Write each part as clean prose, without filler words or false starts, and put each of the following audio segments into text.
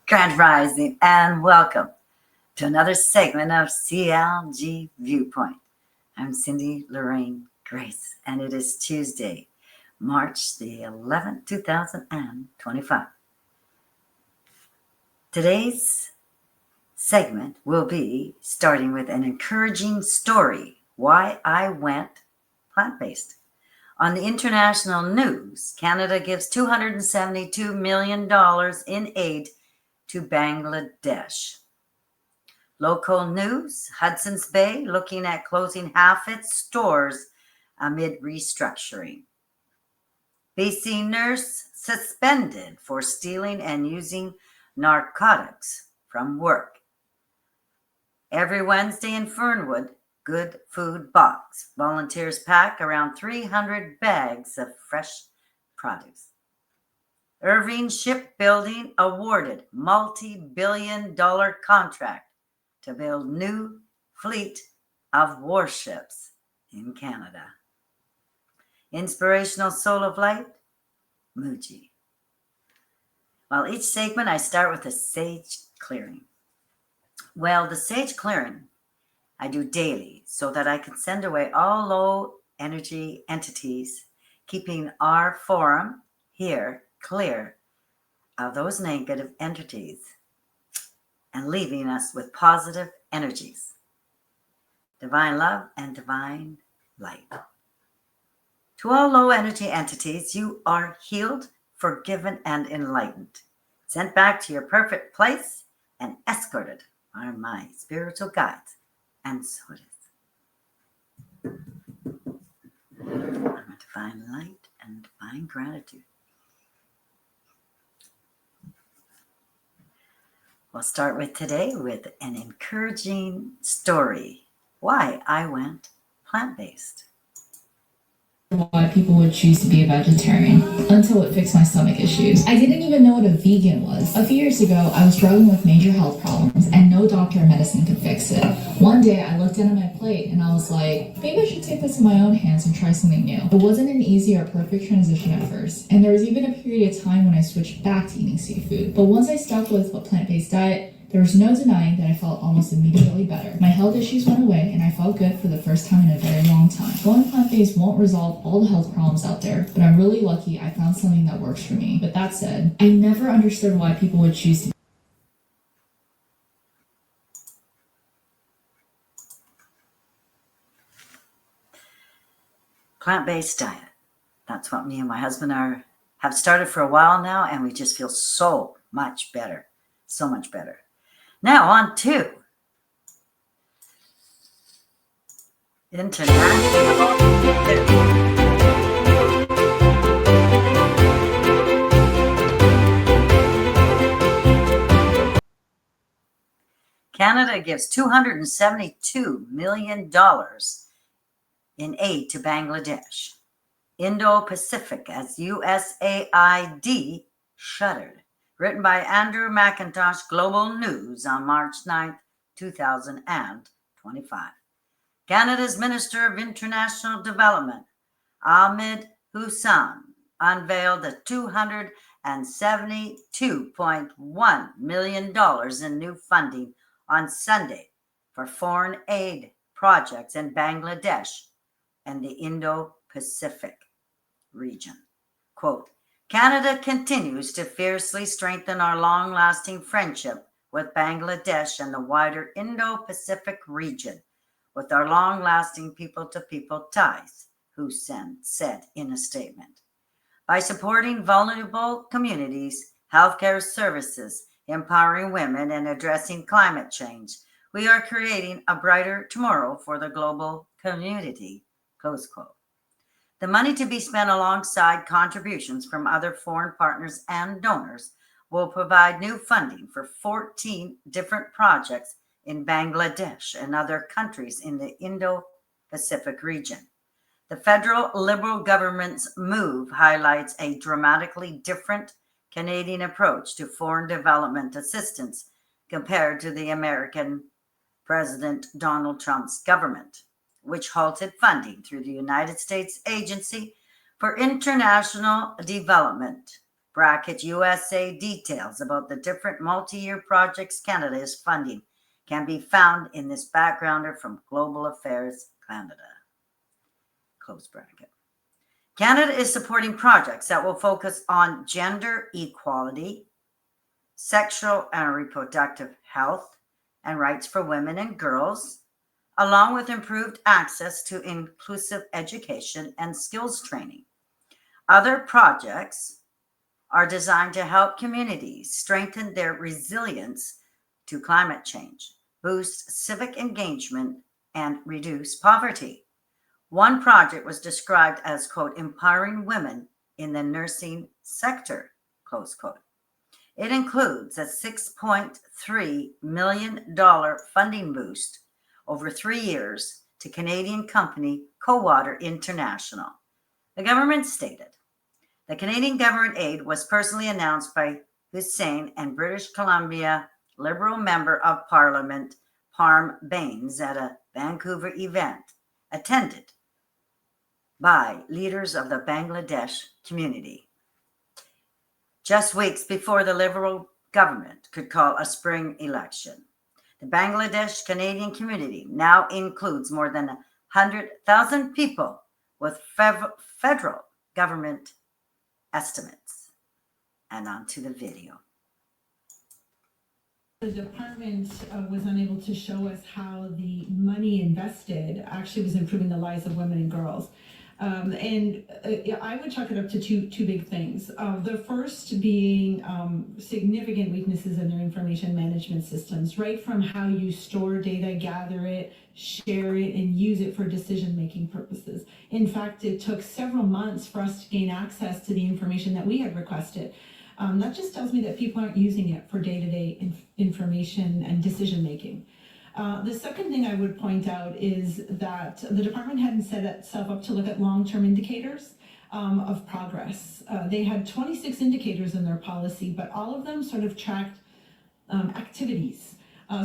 Grand Rising, and welcome to another segment of CLG View Point. I'm Cindy Lorraine Grais, and it is Tuesday, March the 11th, 2025. Today's segment will be starting with an encouraging story, why I went plant-based. On the international news, Canada gives $272 million in aid to Bangladesh. Local news, Hudson's Bay looking at closing half its stores amid restructuring. BC nurse suspended for stealing and using narcotics from work. Every Wednesday in Fernwood, Good Food Box. Volunteers pack around 300 bags of fresh produce. Irving Shipbuilding awarded multi-billion-dollar contract to build new fleet of warships in Canada. Inspirational soul of light, Muji. Well, each segment I start with a sage clearing. Well, the sage clearing I do daily so that I can send away all low energy entities, keeping our forum here clear of those negative entities and leaving us with positive energies, divine love and divine light. To all low energy entities, you are healed, forgiven, and enlightened, sent back to your perfect place and escorted by my spiritual guides. And so it is. I'm a divine light and divine gratitude. We'll start with today with an encouraging story, why I went plant-based. Why people would choose to be a vegetarian until it fixed my stomach issues. I didn't even know what a vegan was. A few years ago, I was struggling with major health problems and no doctor or medicine could fix it. One day, I looked down at my plate and I was like, maybe I should take this in my own hands and try something new. It wasn't an easy or perfect transition at first, and there was even a period of time when I switched back to eating seafood. But once I stuck with a plant-based diet, there was no denying that I felt almost immediately better. My health issues went away and I felt good for the first time in a very long time. Going plant-based won't resolve all the health problems out there, but I'm really lucky I found something that works for me. But that said, I never understood why people would choose to Plant-based diet. That's what me and my husband have started for a while now, and we just feel so much better. So much better. Now on to international. Canada gives $272 million in aid to Bangladesh. Indo-Pacific as USAID shuttered. Written by Andrew McIntosh, Global News on March 9, 2025. Canada's Minister of International Development, Ahmed Hudson, unveiled the $272.1 million in new funding on Sunday for foreign aid projects in Bangladesh and the Indo-Pacific region. Quote, Canada continues to fiercely strengthen our long-lasting friendship with Bangladesh and the wider Indo-Pacific region with our long-lasting people-to-people ties, Hudson said in a statement. By supporting vulnerable communities, healthcare services, empowering women, and addressing climate change, we are creating a brighter tomorrow for the global community, close quote. The money to be spent alongside contributions from other foreign partners and donors will provide new funding for 14 different projects in Bangladesh and other countries in the Indo-Pacific region. The federal Liberal government's move highlights a dramatically different Canadian approach to foreign development assistance compared to the American President Donald Trump's government, which halted funding through the United States Agency for International Development, bracket USA details about the different multi-year projects Canada is funding can be found in this backgrounder from Global Affairs Canada. Close bracket. Canada is supporting projects that will focus on gender equality, sexual and reproductive health, and rights for women and girls, along with improved access to inclusive education and skills training. Other projects are designed to help communities strengthen their resilience to climate change, boost civic engagement, and reduce poverty. One project was described as, quote, empowering women in the nursing sector, close quote. It includes a $6.3 million funding boost over 3 years to Canadian company Cowater International. The government stated, the Canadian government aid was personally announced by Hudson and British Columbia Liberal Member of Parliament Parm Bains at a Vancouver event attended by leaders of the Bangladesh community. Just weeks before the Liberal government could call a spring election, the Bangladesh Canadian community now includes more than 100,000 people with federal government estimates. And on to the video. The department was unable to show us how the money invested actually was improving the lives of women and girls. I would chalk it up to two big things. The first being significant weaknesses in their information management systems, right from how you store data, gather it, share it, and use it for decision-making purposes. In fact, it took several months for us to gain access to the information that we had requested. That just tells me that people aren't using it for day-to-day information and decision-making. The second thing I would point out is that the department hadn't set itself up to look at long-term indicators of progress. They had 26 indicators in their policy, but all of them sort of tracked activities.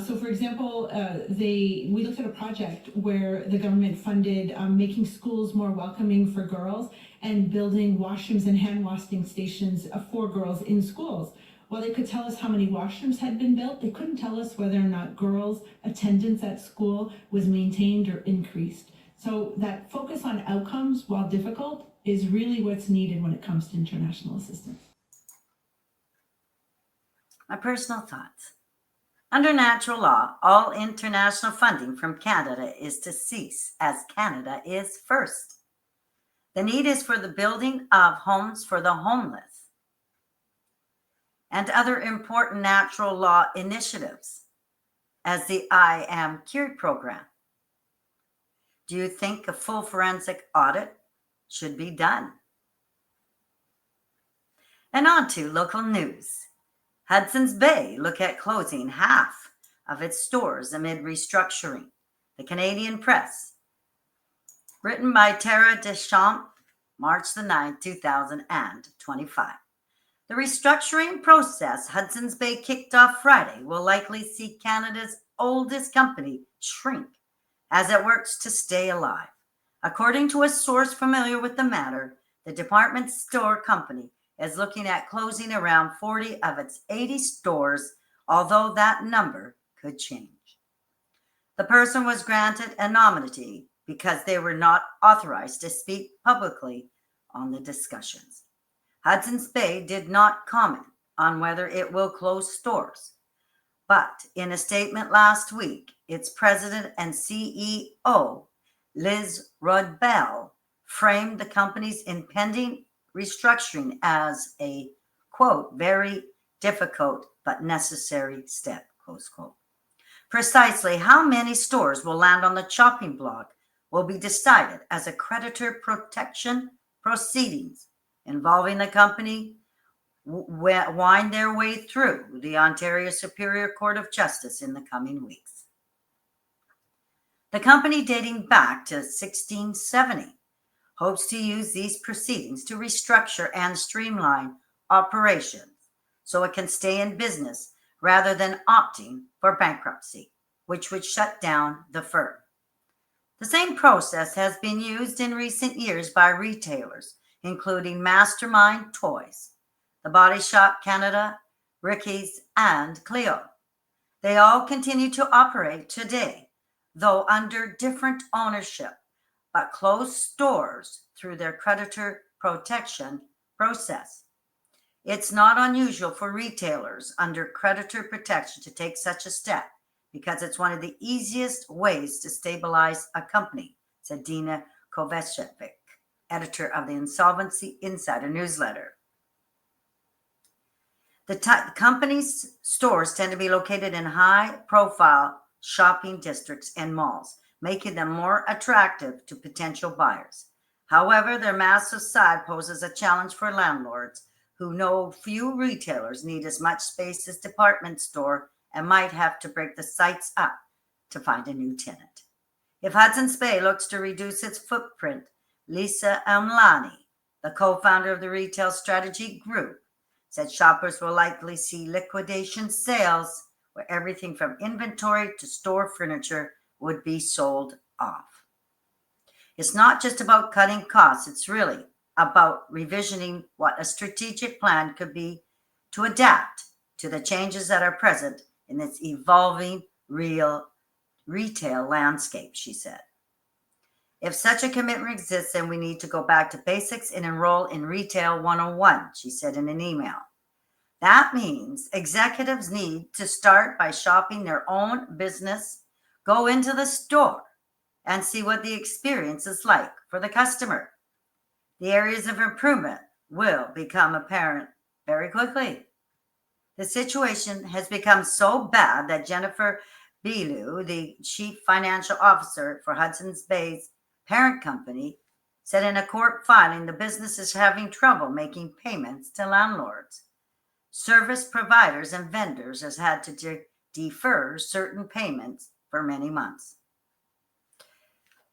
So for example, we looked at a project where the government funded making schools more welcoming for girls and building washrooms and hand washing stations for girls in schools. While they could tell us how many washrooms had been built, they couldn't tell us whether or not girls' attendance at school was maintained or increased. So that focus on outcomes, while difficult, is really what's needed when it comes to international assistance. My personal thoughts. Under natural law, all international funding from Canada is to cease as Canada is first. The need is for the building of homes for the homeless and other important natural law initiatives, as the I Am Cured program. Do you think a full forensic audit should be done? And on to local news. Hudson's Bay look at closing half of its stores amid restructuring. The Canadian Press. Written by Tara Deschamps, March the 9th, 2025. The restructuring process Hudson's Bay kicked off Friday will likely see Canada's oldest company shrink as it works to stay alive. According to a source familiar with the matter, the department store company is looking at closing around 40 of its 80 stores, although that number could change. The person was granted anonymity because they were not authorized to speak publicly on the discussions. Hudson's Bay did not comment on whether it will close stores, but in a statement last week, its president and CEO, Liz Rodbell, framed the company's impending restructuring as a, quote, very difficult but necessary step, close quote. Precisely how many stores will land on the chopping block will be decided as a creditor protection proceedings involving the company wind their way through the Ontario Superior Court of Justice in the coming weeks. The company, dating back to 1670, hopes to use these proceedings to restructure and streamline operations so it can stay in business rather than opting for bankruptcy, which would shut down the firm. The same process has been used in recent years by retailers, including Mastermind Toys. The Body Shop Canada, Ricky's, and Clio. They all continue to operate today, though under different ownership, but close stores through their creditor protection process. It's not unusual for retailers under creditor protection to take such a step because it's one of the easiest ways to stabilize a company, said Dina Kovacevic, editor of the Insolvency Insider newsletter. The company's stores tend to be located in high-profile shopping districts and malls, making them more attractive to potential buyers. However, their massive size poses a challenge for landlords who know few retailers need as much space as department store and might have to break the sites up to find a new tenant. If Hudson's Bay looks to reduce its footprint, Lisa Amlani, the co-founder of the Retail Strategy Group, said shoppers will likely see liquidation sales where everything from inventory to store furniture would be sold off. It's not just about cutting costs, it's really about revisioning what a strategic plan could be to adapt to the changes that are present in this evolving retail landscape, she said. If such a commitment exists, then we need to go back to basics and enroll in Retail 101, she said in an email. That means executives need to start by shopping their own business, go into the store, and see what the experience is like for the customer. The areas of improvement will become apparent very quickly. The situation has become so bad that Jennifer Bilu, the chief financial officer for Hudson's Bay's parent company, said in a court filing the business is having trouble making payments to landlords. Service providers and vendors has had to defer certain payments for many months.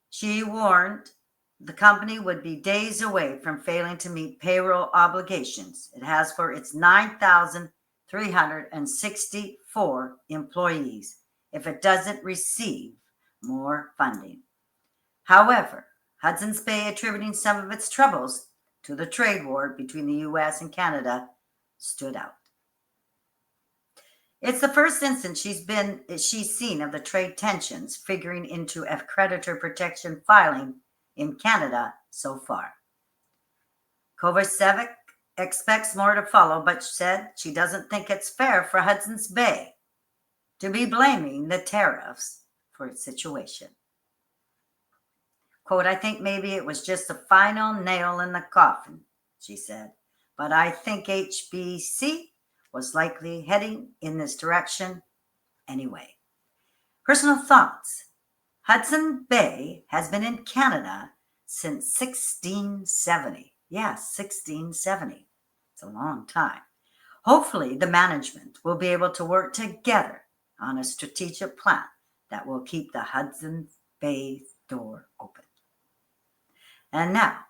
She warned the company would be days away from failing to meet payroll obligations it has for its 9,364 employees if it doesn't receive more funding. However, Hudson's Bay, attributing some of its troubles to the trade war between the U.S. and Canada, stood out. It's the first instance she's seen of the trade tensions figuring into a creditor protection filing in Canada so far. Kovacevic expects more to follow, but said she doesn't think it's fair for Hudson's Bay to be blaming the tariffs for its situation. Quote, I think maybe it was just the final nail in the coffin, she said, but I think HBC was likely heading in this direction anyway. Personal thoughts. Hudson Bay has been in Canada since 1670. Yes, 1670. It's a long time. Hopefully, the management will be able to work together on a strategic plan that will keep the Hudson Bay door open. And now,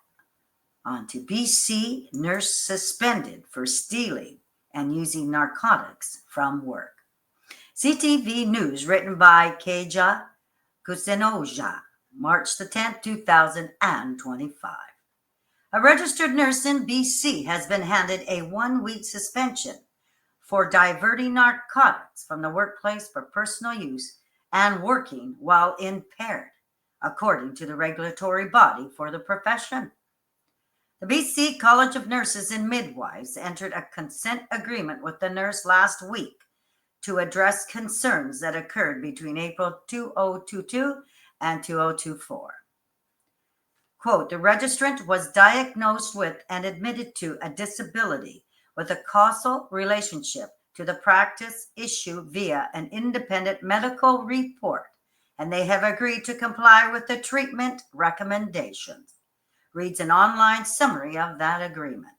on to BC nurse suspended for stealing and using narcotics from work. CTV News, written by Keja Kusenoja, March the 10th, 2025. A registered nurse in BC has been handed a 1-week suspension for diverting narcotics from the workplace for personal use and working while impaired, according to the regulatory body for the profession. The BC College of Nurses and Midwives entered a consent agreement with the nurse last week to address concerns that occurred between April 2022 and 2024. Quote, the registrant was diagnosed with and admitted to a disability with a causal relationship to the practice issue via an independent medical report, and they have agreed to comply with the treatment recommendations, reads an online summary of that agreement.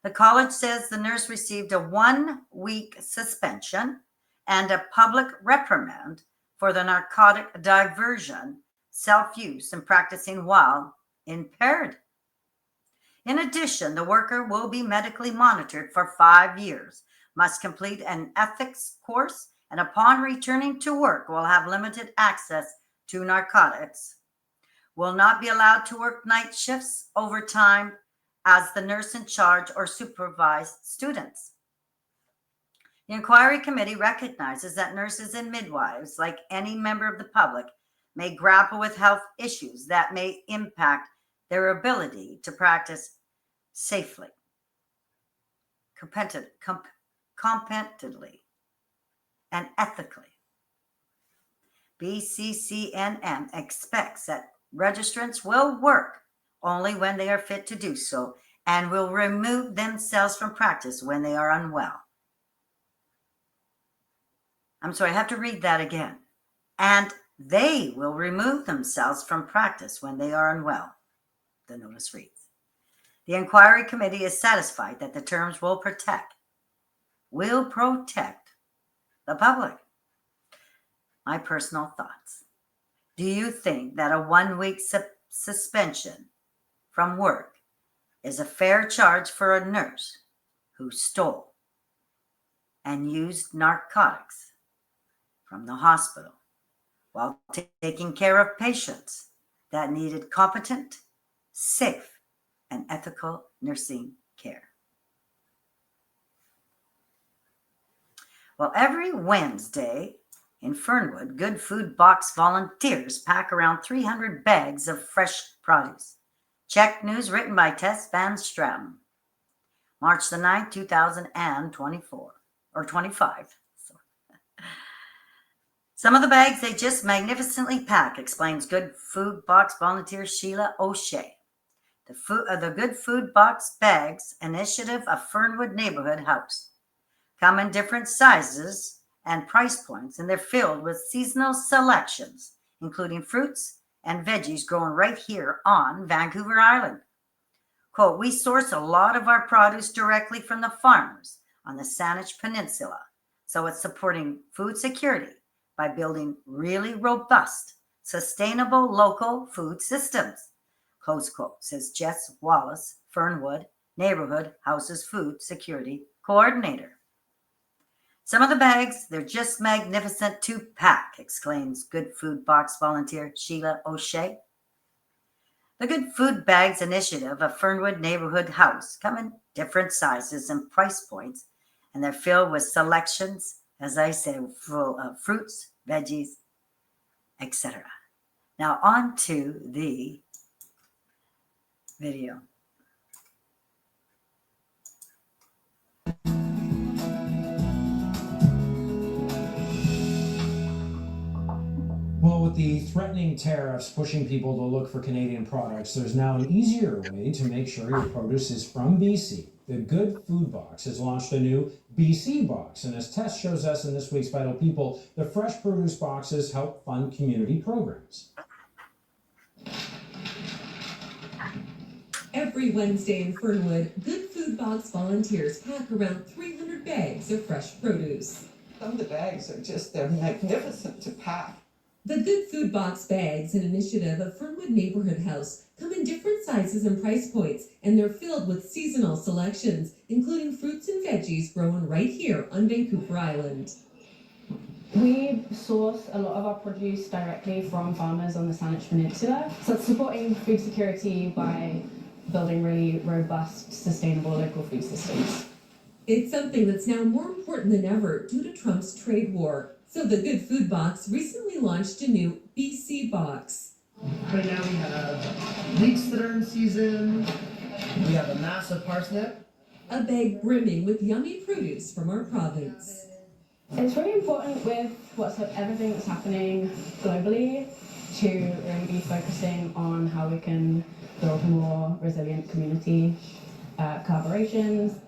The college says the nurse received a 1-week suspension and a public reprimand for the narcotic diversion, self-use, and practicing while impaired. In addition, the worker will be medically monitored for 5 years, must complete an ethics course, and upon returning to work will have limited access to narcotics, will not be allowed to work night shifts, overtime, has the nurse in charge or supervise students. The inquiry committee recognizes that nurses and midwives, like any member of the public, may grapple with health issues that may impact their ability to practice safely, competently, and ethically. BCCNM expects that registrants will work only when they are fit to do so and will remove themselves from practice when they are unwell. I'm sorry, I have to read that again. And they will remove themselves from practice when they are unwell, the notice reads. The inquiry committee is satisfied that the terms will protect the public. My personal thoughts. Do you think that a 1 week suspension from work is a fair charge for a nurse who stole and used narcotics from the hospital while taking care of patients that needed competent, safe, and ethical nursing care? Well, every Wednesday in Fernwood, Good Food Box volunteers pack around 300 bags of fresh produce. Check news written by Tess Van Straten. March the 9th, 2024, or 25. Some of the bags they just magnificently pack, explains Good Food Box volunteer Sheila O'Shea. The Good Food Box Bags initiative of Fernwood Neighborhood House come in different sizes and price points, and they're filled with seasonal selections, including fruits and veggies grown right here on Vancouver Island. Quote, we source a lot of our produce directly from the farmers on the Saanich Peninsula, so it's supporting food security by building really robust, sustainable local food systems, close quote, says Jess Wallace, Fernwood Neighborhood House's Food Security Coordinator. Some of the bags, they're just magnificent to pack, exclaims Good Food Box volunteer Sheila O'Shea. The Good Food Bags initiative of Fernwood Neighborhood House come in different sizes and price points, and they're filled with selections, as I said, full of fruits, veggies, etc. Now on to the video. Well, with the threatening tariffs pushing people to look for Canadian products, there's now an easier way to make sure your produce is from BC. The Good Food Box has launched a new BC box, and as Tess shows us in this week's Vital People, the fresh produce boxes help fund community programs. Every Wednesday in Fernwood, Good Food Box volunteers pack around 300 bags of fresh produce. Some of the bags are they're magnificent to pack. The Good Food Box bags, an initiative of Fernwood Neighborhood House, come in different sizes and price points, and they're filled with seasonal selections, including fruits and veggies grown right here on Vancouver Island. We source a lot of our produce directly from farmers on the Saanich Peninsula, so it's supporting food security by building really robust, sustainable local food systems. It's something that's now more important than ever due to Trump's trade war. So the Good Food Box recently launched a new BC box. Right now we have leeks that are in season. We have a massive parsnip. A bag brimming with yummy produce from our province. It's really important with everything that's happening globally to really be focusing on how we can build more resilient community collaborations.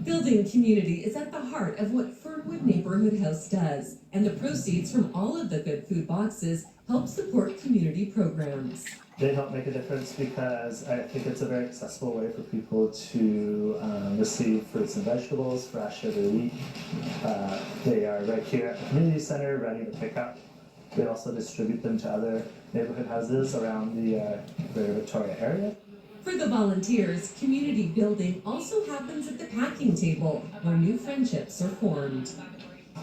Building community is at the heart of what Fernwood Neighborhood House does, and the proceeds from all of the Good Food Boxes help support community programs. They help make a difference because I think it's a very accessible way for people to receive fruits and vegetables fresh every week. They are right here at the community center, ready to pick up. We also distribute them to other neighborhood houses around the Greater Victoria area. For the volunteers, community building also happens at the packing table, where new friendships are formed.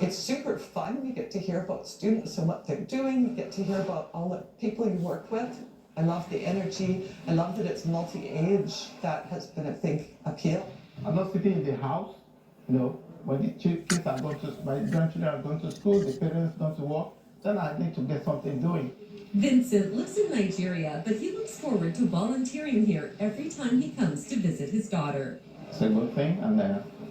It's super fun. You get to hear about students and what they're doing. You get to hear about all the people you work with. I love the energy. I love that it's multi-age. That has been a big appeal. I'm not sitting in the house, when the kids are going to, my grandchildren are going to school, the parents going to work, then I need to get something doing. Vincent lives in Nigeria, but he looks forward to volunteering here every time he comes to visit his daughter. It's a good thing, and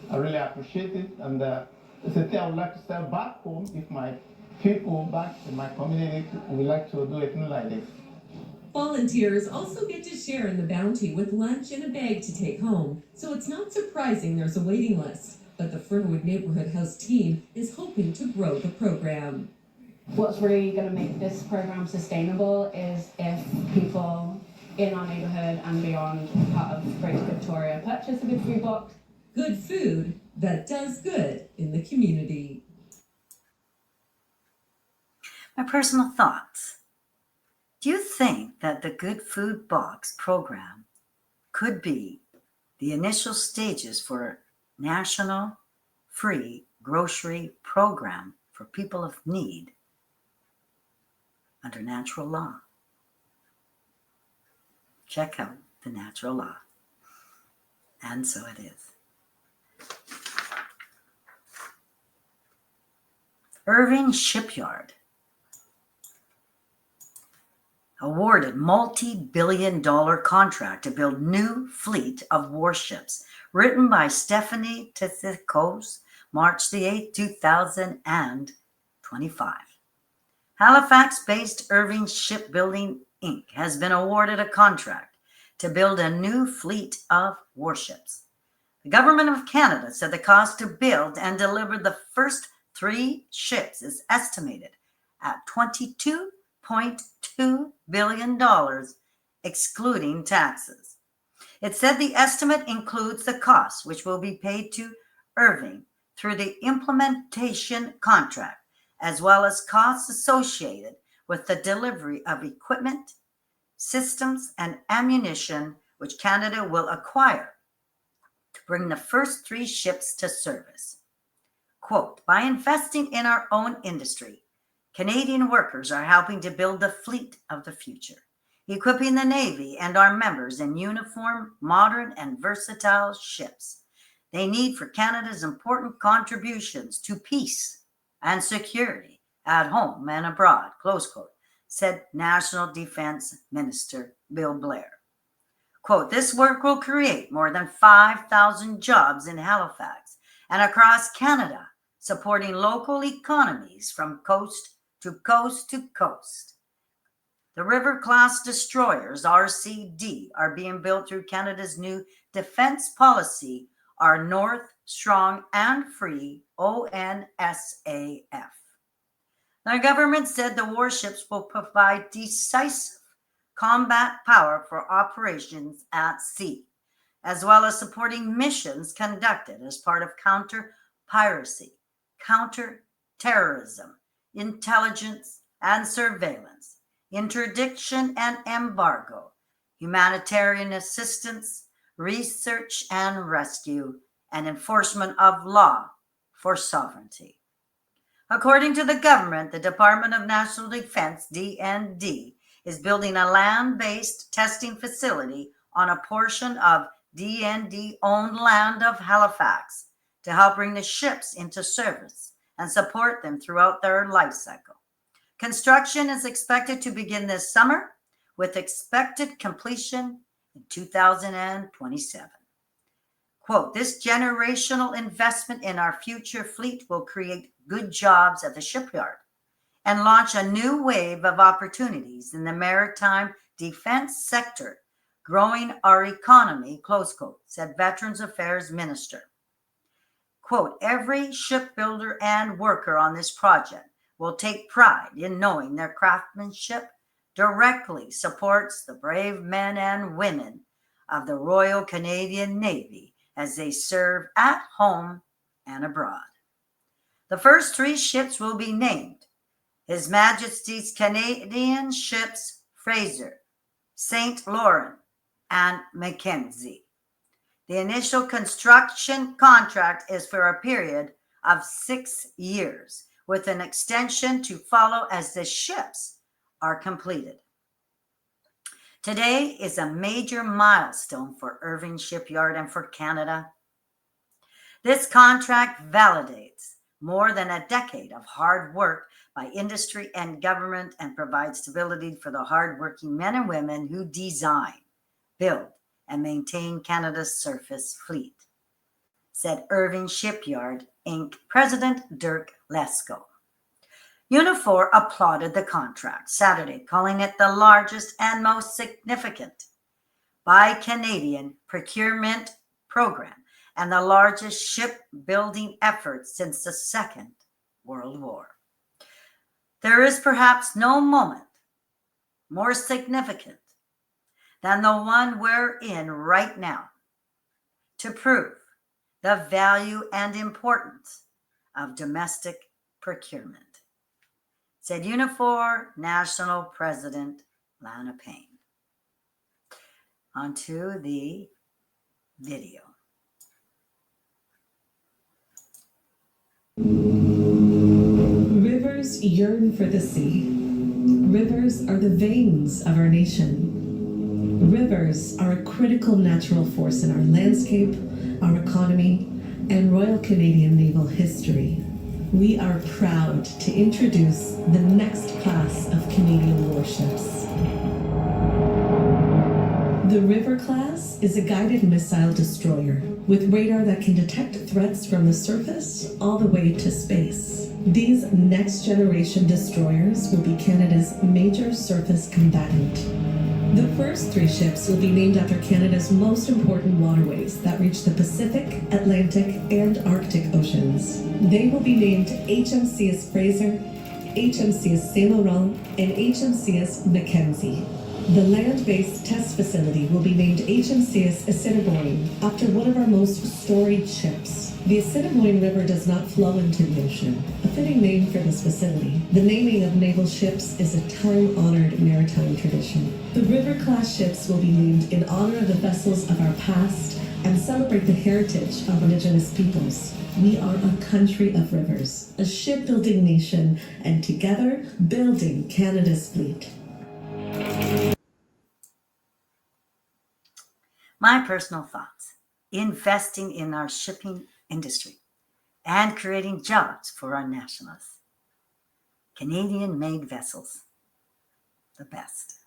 I really appreciate it. And it's a thing I would like to sell back home if my people back in my community would like to do it like this. Volunteers also get to share in the bounty with lunch and a bag to take home, so it's not surprising there's a waiting list. But the Fernwood Neighborhood House team is hoping to grow the program. What's really going to make this program sustainable is if people in our neighbourhood and beyond, part of Greater Victoria, purchase a good food box. Good food that does good in the community. My personal thoughts. Do you think that the Good Food Box program could be the initial stages for a national free grocery program for people of need under natural law? Check out the natural law. And so it is. Irving Shipyard awarded multi-billion-dollar contract to build new fleet of warships, written by Stephanie Tizikos, March the 8th, 2025. Halifax-based Irving Shipbuilding, Inc. has been awarded a contract to build a new fleet of warships. The Government of Canada said the cost to build and deliver the first 3 ships is estimated at $22.2 billion, excluding taxes. It said the estimate includes the costs which will be paid to Irving through the implementation contract, as well as costs associated with the delivery of equipment, systems, and ammunition which Canada will acquire to bring the first 3 ships to service. Quote, by investing in our own industry, Canadian workers are helping to build the fleet of the future, equipping the Navy and our members in uniform, modern, and versatile ships they need for Canada's important contributions to peace and security at home and abroad, close quote, said National Defense Minister Bill Blair. Quote, this work will create more than 5,000 jobs in Halifax and across Canada, supporting local economies from coast to coast to coast. The River-class destroyers, RCD, are being built through Canada's new defense policy, our North, Strong, and Free, ONSAF. The government said the warships will provide decisive combat power for operations at sea, as well as supporting missions conducted as part of counter-piracy, counter-terrorism, intelligence and surveillance, interdiction and embargo, humanitarian assistance, research and rescue, and enforcement of law for sovereignty. According to the government, the Department of National Defense, DND, is building a land-based testing facility on a portion of DND-owned land of Halifax to help bring the ships into service and support them throughout their life cycle. Construction is expected to begin this summer, with expected completion in 2027. Quote, this generational investment in our future fleet will create good jobs at the shipyard and launch a new wave of opportunities in the maritime defense sector, growing our economy, close quote, said Veterans Affairs Minister. Quote, every shipbuilder and worker on this project will take pride in knowing their craftsmanship directly supports the brave men and women of the Royal Canadian Navy as they serve at home and abroad. The first 3 ships will be named His Majesty's Canadian Ships Fraser, St. Laurent, and Mackenzie. The initial construction contract is for a period of 6 years, with an extension to follow as the ships are completed. Today is a major milestone for Irving Shipyard and for Canada. This contract validates more than a decade of hard work by industry and government and provides stability for the hardworking men and women who design, build, and maintain Canada's surface fleet, said Irving Shipyard Inc. President Dirk Lesko. Unifor applauded the contract Saturday, calling it the largest and most significant by Canadian procurement program and the largest shipbuilding effort since the Second World War. There is perhaps no moment more significant than the one we're in right now to prove the value and importance of domestic procurement, said Unifor National President Lana Payne. On to the video. Rivers yearn for the sea. Rivers are the veins of our nation. Rivers are a critical natural force in our landscape, our economy, and Royal Canadian naval history. We are proud to introduce the next class of Canadian warships. The River class is a guided missile destroyer with radar that can detect threats from the surface all the way to space. These next-generation destroyers will be Canada's major surface combatant. The first 3 ships will be named after Canada's most important waterways that reach the Pacific, Atlantic, and Arctic Oceans. They will be named HMCS Fraser, HMCS Saint Laurent, and HMCS Mackenzie. The land-based test facility will be named HMCS Assiniboine after one of our most storied ships. The Assiniboine River does not flow into the ocean, a fitting name for this facility. The naming of naval ships is a time-honored maritime tradition. The River-class ships will be named in honor of the vessels of our past and celebrate the heritage of Indigenous peoples. We are a country of rivers, a shipbuilding nation, and together, building Canada's fleet. My personal thoughts: investing in our shipping industry and creating jobs for our nationalists. Canadian-made vessels, the best.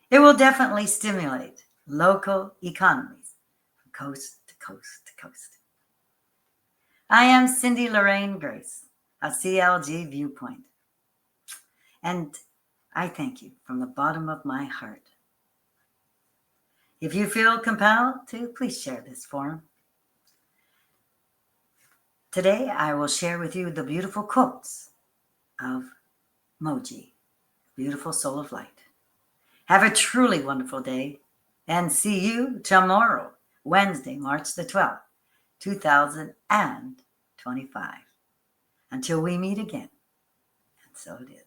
It will definitely stimulate local economies from coast to coast to coast. I am Cindy Lorraine Grais of CLG View Point, and I thank you from the bottom of my heart. If you feel compelled to, please share this forum. Today, I will share with you the beautiful quotes of Moji, beautiful soul of light. Have a truly wonderful day, and see you tomorrow, Wednesday, March the 12th, 2025. Until we meet again, and so it is.